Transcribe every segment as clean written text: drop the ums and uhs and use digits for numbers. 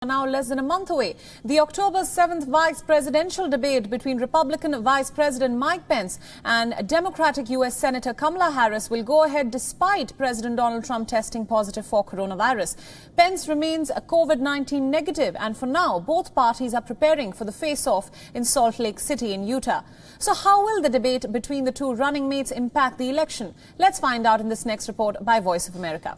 Now less than a month away. The October 7th vice presidential debate between Republican Vice President Mike Pence and Democratic U.S. Senator Kamala Harris will go ahead despite President Donald Trump testing positive for coronavirus. Pence remains COVID-19 negative, and for now, both parties are preparing for the face-off in Salt Lake City in Utah. So how will the debate between the two running mates impact the election? Let's find out in this next report by Voice of America.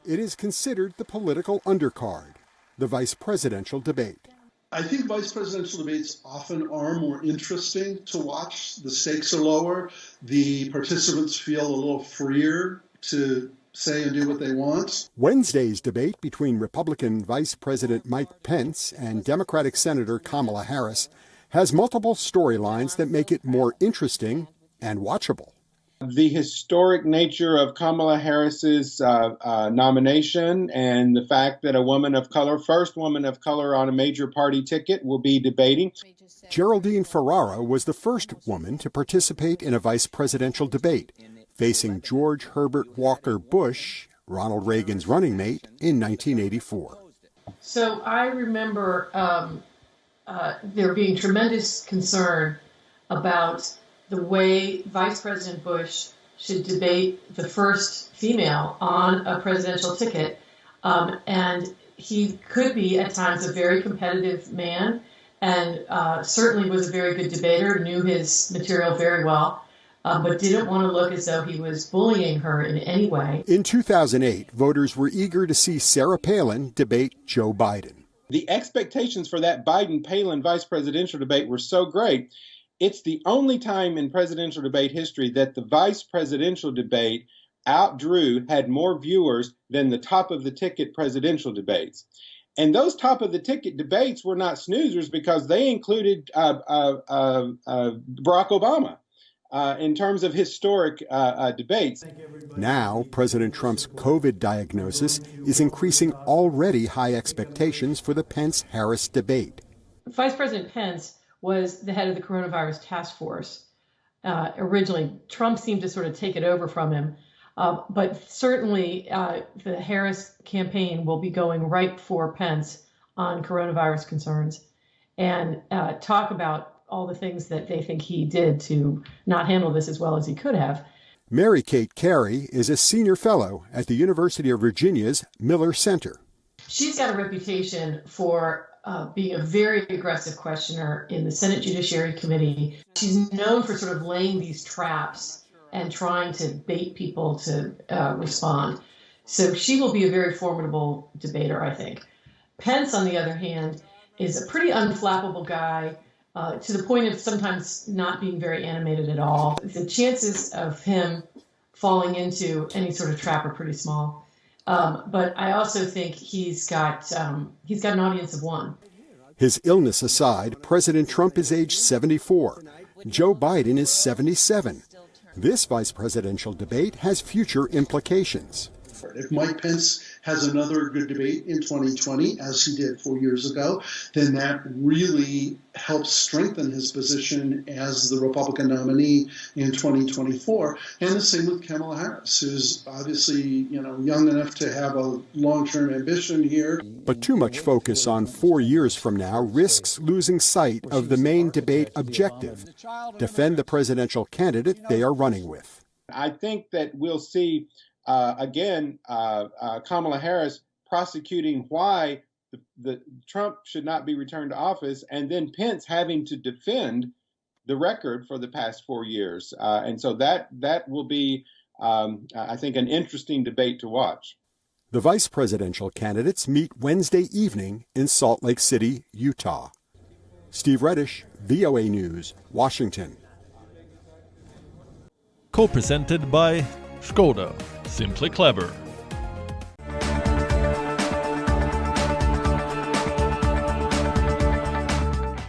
It is considered the political undercard, the vice presidential debate. I think vice presidential debates often are more interesting to watch. The stakes are lower. The participants feel a little freer to say and do what they want. Wednesday's debate between Republican Vice President Mike Pence and Democratic Senator Kamala Harris has multiple storylines that make it more interesting and watchable. The historic nature of Kamala Harris's nomination and the fact that a woman of color, first woman of color on a major party ticket, will be debating. Geraldine Ferrara was the first woman to participate in a vice presidential debate, facing George Herbert Walker Bush, Ronald Reagan's running mate, in 1984. So I remember there being tremendous concern about the way Vice President Bush should debate the first female on a presidential ticket. And he could be, at times, a very competitive man and certainly was a very good debater, knew his material very well, but didn't want to look as though he was bullying her in any way. In 2008, voters were eager to see Sarah Palin debate Joe Biden. The expectations for that Biden-Palin vice presidential debate were so great. It's the only time in presidential debate history that the vice presidential debate had more viewers than the top of the ticket presidential debates. And those top of the ticket debates were not snoozers because they included Barack Obama in terms of historic debates. Now, President Trump's COVID diagnosis is increasing already high expectations for the Pence-Harris debate. Vice President Pence was the head of the coronavirus task force. Originally, Trump seemed to sort of take it over from him. But certainly the Harris campaign will be going right for Pence on coronavirus concerns and talk about all the things that they think he did to not handle this as well as he could have. Mary Kate Carey is a senior fellow at the University of Virginia's Miller Center. She's got a reputation for being a very aggressive questioner in the Senate Judiciary Committee. She's known for sort of laying these traps and trying to bait people to respond. So she will be a very formidable debater, I think. Pence, on the other hand, is a pretty unflappable guy to the point of sometimes not being very animated at all. The chances of him falling into any sort of trap are pretty small. But I also think he's got an audience of one. His illness aside, President Trump is age 74. Joe Biden is 77. This vice presidential debate has future implications. If Mike Pence has another good debate in 2020, as he did 4 years ago, then that really helps strengthen his position as the Republican nominee in 2024. And the same with Kamala Harris, who's obviously, young enough to have a long-term ambition here. But too much focus on 4 years from now risks losing sight of the main debate objective: defend the presidential candidate they are running with. I think that we'll see Kamala Harris prosecuting why the Trump should not be returned to office, and then Pence having to defend the record for the past 4 years. And so that will be, I think, an interesting debate to watch. The vice presidential candidates meet Wednesday evening in Salt Lake City, Utah. Steve Reddish, VOA News, Washington. Co-presented by Skoda. Simply clever.